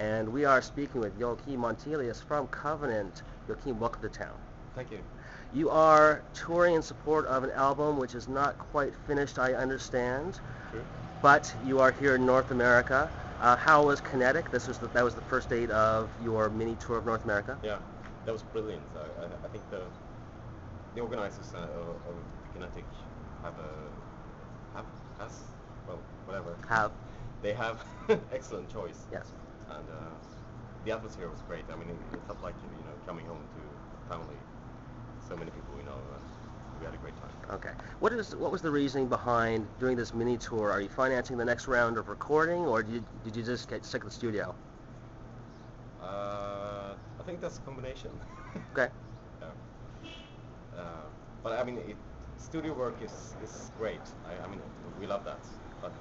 and we are speaking with Joakim Montelius from Covenant. Joakim, welcome to town. Thank you. You are touring in support of an album which is not quite finished, I understand. True. But you are here in North America. How was Kinetik? That was the first date of your mini tour of North America. Yeah, that was brilliant. I think the organizers of Kinetik they have excellent choice. Yes. And the atmosphere was great. I mean, it felt like coming home to family. So many people we know, and we had a great time. Okay. What was the reasoning behind doing this mini tour? Are you financing the next round of recording, or did you just get sick of the studio? I think that's a combination. Okay. But I mean, studio work is great. I mean, we love that. But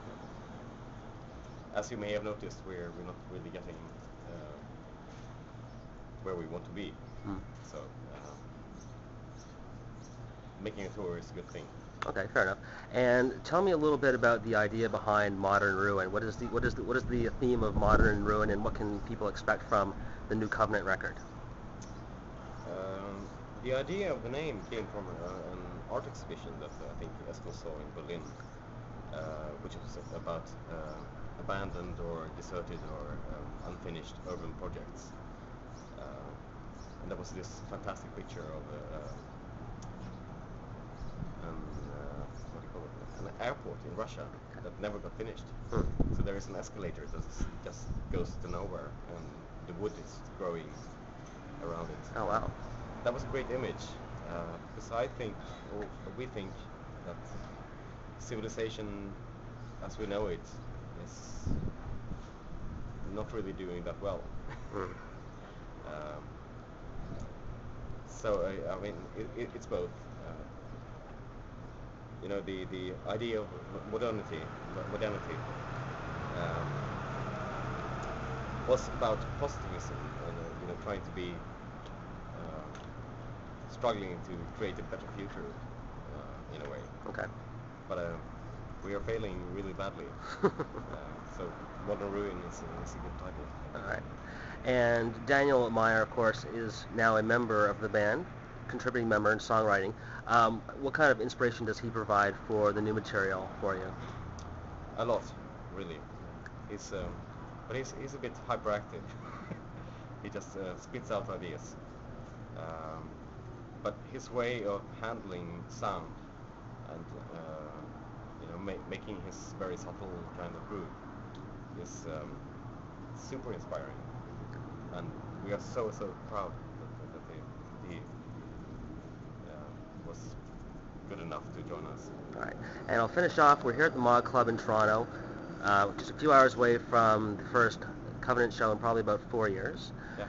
as you may have noticed, we're not really getting where we want to be. So making a tour is a good thing. Okay, fair enough. And tell me a little bit about the idea behind Modern Ruin. What is the theme of Modern Ruin, and what can people expect from the new Covenant record? The idea of the name came from an art exhibition that I think Esco saw in Berlin, which was about abandoned or deserted or unfinished urban projects. And there was this fantastic picture of an airport in Russia that never got finished. So there is an escalator that just goes to nowhere, and the wood is growing around it. Oh wow! That was a great image, because we think that civilization, as we know it, is not really doing that well. So I mean, it's both. The idea of modernity was about positivism and trying to be struggling to create a better future in a way. Okay. But we are failing really badly. So Modern Ruin is a good title. All right. And Daniel Meyer, of course, is now a member of the band, contributing member in songwriting. What kind of inspiration does he provide for the new material for you? A lot, really. But he's a bit hyperactive. He just spits out ideas. But his way of handling sound and making his very subtle kind of groove is super inspiring. And we are so proud that he was good enough to join us. All right. And I'll finish off. We're here at the Mod Club in Toronto, just a few hours away from the first Covenant show in probably about 4 years. Yeah.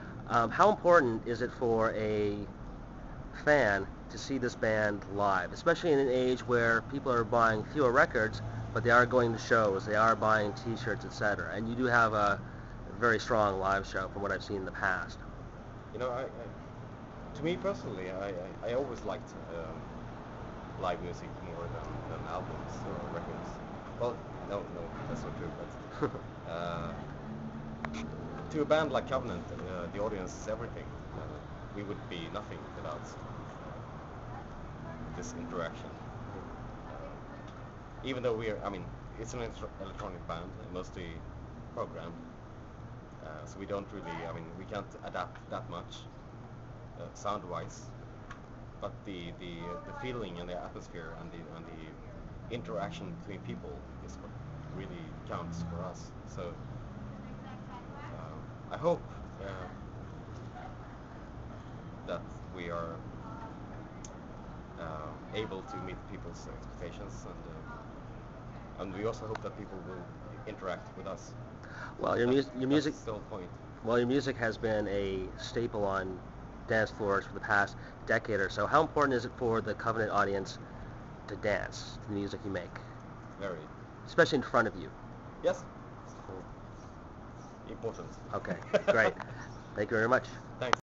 How important is it for a fan to see this band live, especially in an age where people are buying fewer records, but they are going to shows, they are buying T-shirts, etc. And you do have a very strong live show from what I've seen in the past. To me personally, I always liked live music more than albums or records. Well, no, that's not true. But to a band like Covenant, the audience is everything. We would be nothing without this interaction. Even though it's an electronic band, mostly programmed, so we don't really, we can't adapt that much sound-wise. But the feeling and the atmosphere and the interaction between people is what really counts for us. So I hope that we are able to meet people's expectations, and we also hope that people will interact with us. Well, your music. That's the whole point. Well, your music has been a staple on dance floors for the past decade or so. How important is it for the Covenant audience to dance to the music you make? Very. Especially in front of you. Yes. Important. Okay, great. Thank you very much. Thanks.